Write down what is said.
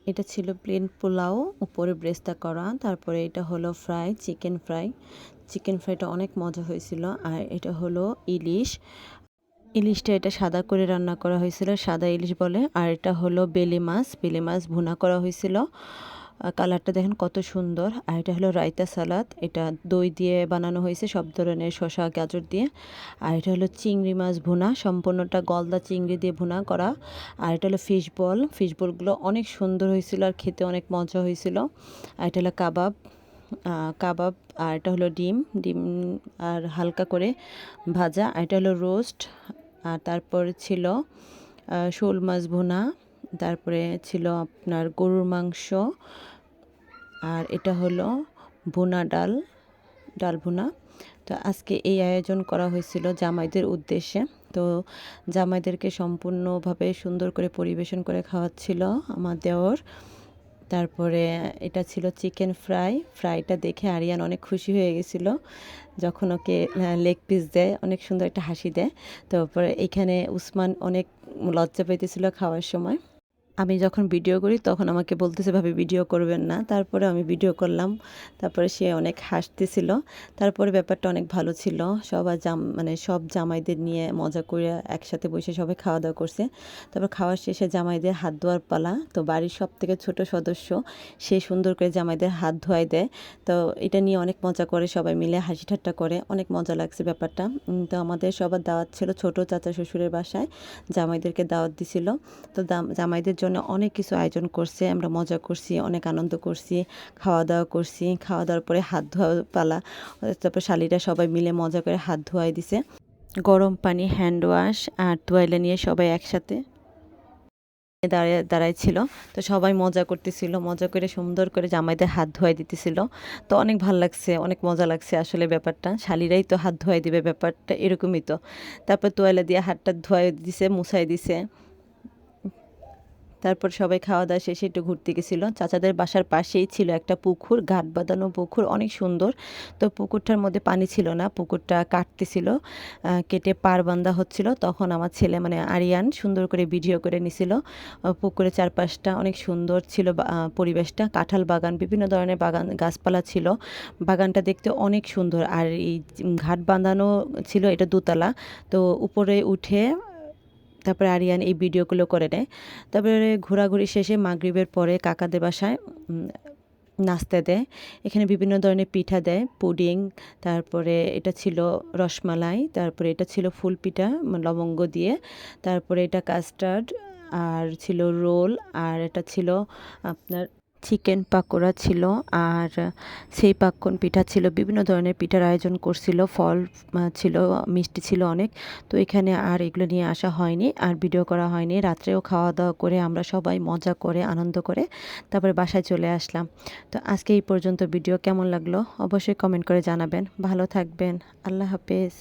এটা ছিল প্লেন পোলাও, উপরে ব্রেস্তা করা। তারপরে এটা হলো ফ্রাই, চিকেন ফ্রাই। চিকেন ফ্রাইটা অনেক মজা হয়েছিল। আর এটা হলো ইলিশ। ইলিশটা এটা সাদা করে রান্না করা হয়েছিল, সাদা ইলিশ বলে। আর এটা হলো বেলে মাছ, বেলে মাছ ভুনা করা হয়েছিল। কালারটা দেখেন কত সুন্দর। আর এটা হলো রায়তা সালাদ, এটা দই দিয়ে বানানো হয়েছে, সব ধরনের শসা গাজর দিয়ে। আর এটা হলো চিংড়ি মাছ ভুনা, সম্পূর্ণটা গলদা চিংড়ি দিয়ে ভুনা করা। আর এটা হলো ফিশ বল, ফিশ বলগুলো অনেক সুন্দর হয়েছিল আর খেতে অনেক মজা হয়েছিল। আর এটা হলো কাবাব, কাবাব। আর এটা হলো ডিম, ডিম আর হালকা করে ভাজা। আর এটা হলো রোস্ট। আর তারপরে ছিল শোল মাছ ভুনা। তারপরে ছিল আপনার গরুর মাংস। আর এটা হলো ভুনা ডাল, ডাল ভুনা। তো আজকে এই আয়োজন করা হয়েছিল জামাইদের উদ্দেশ্যে। তো জামাইদেরকে সম্পূর্ণভাবে সুন্দর করে পরিবেশন করে খাওয়াচ্ছিল আমার দেওর। তারপরে এটা ছিল চিকেন ফ্রাই। ফ্রাইটা দেখে আরিয়ান অনেক খুশি হয়ে গেছিলো, যখন ওকে লেগ পিস দেয় অনেক সুন্দর একটা হাসি দেয়। তারপরে এখানে উসমান অনেক লজ্জা পেতেছিল খাওয়ার সময়। আমি যখন ভিডিও করি তখন আমাকে বলতেছে ভাবি ভিডিও করবেন না, তারপরে আমি ভিডিও করলাম। তারপরে সে অনেক হাসতেছিল। তারপরে ব্যাপারটা অনেক ভালো ছিল। সবার মানে সব জামাইদের নিয়ে মজা করে একসাথে বসে সবাই খাওয়া দাওয়া করছে। তারপর খাওয়ার শেষে জামাইদের হাত ধোয়ার পালা। তো বাড়ির সব থেকে ছোট সদস্য, সে সুন্দর করে জামাইদের হাত ধোয়াই দেয়। তো এটা নিয়ে অনেক মজা করে, সবাই মিলে হাসি ঠাট্টা করে, অনেক মজা লাগছে ব্যাপারটা। তো আমাদের সবার দাওয়াত ছিল ছোট চাচা শ্বশুরের বাসায়, জামাইদেরকে দাওয়াত দিছিল। তো জামাইদের জন্য অনেক কিছু আয়োজন করছে, আমরা মজা করছি, অনেক আনন্দ করছি, খাওয়া দাওয়া করছি। খাওয়া দাওয়ার পরে হাত ধোয়া পালা। তারপর শালিরা সবাই মিলে মজা করে হাত ধোয়াই দিছে, গরম পানি, হ্যান্ড ওয়াশ আর তোয়ালে নিয়ে সবাই একসাথে দাঁড়ায় দাঁড়ায় ছিল। তো সবাই মজা করতেছিল, মজা করে সুন্দর করে জামাইদের হাত ধোয়াই দিতেছিল। তো অনেক ভাল লাগছে, অনেক মজা লাগছে আসলে ব্যাপারটা। শালিরাই তো হাত ধোয়াই দিবে, ব্যাপারটা এরকমই তো। তারপর তোয়ালে দিয়ে হাতটা ধোয়াই দিছে, মুছাই দিছে। তারপর সবাই খাওয়া দাওয়া শেষে একটু ঘুরতে গেছিলো। চাচাদের বাসার পাশেই ছিল একটা পুকুর, ঘাট বাঁধানো পুকুর, অনেক সুন্দর। তো পুকুরটার মধ্যে পানি ছিল না, পুকুরটা কাটতেছিল, কেটে পার বান্ধা হচ্ছিল। তখন আমার ছেলে মানে আরিয়ান সুন্দর করে ভিডিও করে নিছিল। পুকুরের চারপাশটা অনেক সুন্দর ছিল, পরিবেশটা, কাঁঠাল বাগান, বিভিন্ন ধরনের বাগান গাছপালা ছিল। বাগানটা দেখতে অনেক সুন্দর। আর এই ঘাট বাঁধানো ছিল, এটা দোতলা। তো উপরে উঠে তারপরে আরিয়ান এই ভিডিওগুলো করে নেয়। তারপরে ঘোরাঘুরি শেষে মাগরিবের পরে কাকাদের বাসায় নাস্তা দেয়। এখানে বিভিন্ন ধরনের পিঠা দেয়, পুডিং, তারপরে এটা ছিল রসমালাই, তারপরে এটা ছিল ফুল পিঠা লবঙ্গ দিয়ে, তারপরে এটা কাস্টার্ড, আর ছিল রোল, আর এটা ছিল আপনার চিকেন পাকোড়া ছিল, আর সেই পাক্কন পিঠা ছিল। বিভিন্ন ধরনের পিঠার আয়োজন করছিল, ফল ছিল, মিষ্টি ছিল অনেক। তো এখানে আর এগুলো নিয়ে আসা হয়নি, আর ভিডিও করা হয়নি। রাত্রেও খাওয়া দাওয়া করে আমরা সবাই মজা করে আনন্দ করে তারপরে বাসায় চলে আসলাম। তো আজকে এই পর্যন্ত। ভিডিও কেমন লাগলো অবশ্যই কমেন্ট করে জানাবেন। ভালো থাকবেন। আল্লাহ হাফেজ।